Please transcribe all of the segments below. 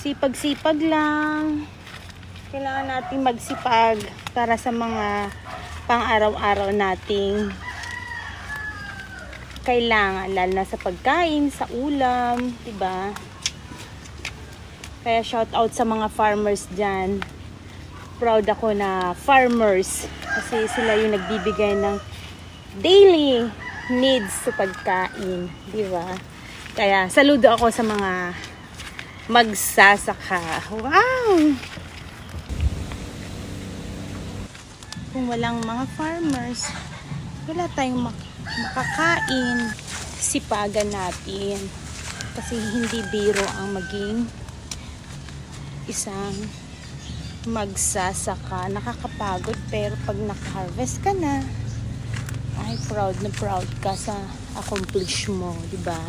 Sipag-sipag lang. Kailangan natin magsipag para sa mga pang-araw-araw nating kailangan, lalo na sa pagkain, sa ulam, diba? Kaya shout out sa mga farmers dyan. Proud ako na farmers kasi sila yung nagbibigay ng daily needs sa pagkain, diba? Kaya saludo ako sa mga magsasaka. Wow! Kung walang mga farmers, wala tayong makakain. Sipagan natin. Kasi hindi biro ang maging isang magsasaka. Nakakapagod, pero pag naka-harvest ka na, ay proud na proud ka sa accomplish mo, diba?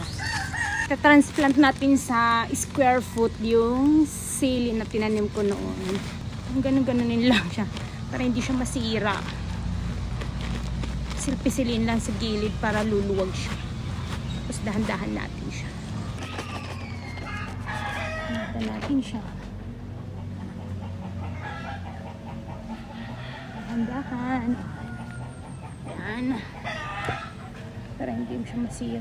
Transplant natin sa square foot yung sili na tinanim ko noon. Ganun-ganunin lang siya para hindi siya masira. Silpisilin lang sa gilid para luluwag siya. Tapos dahan-dahan natin siya. Dahan natin siya. Dahan-dahan. Yan. Para hindi siya masira.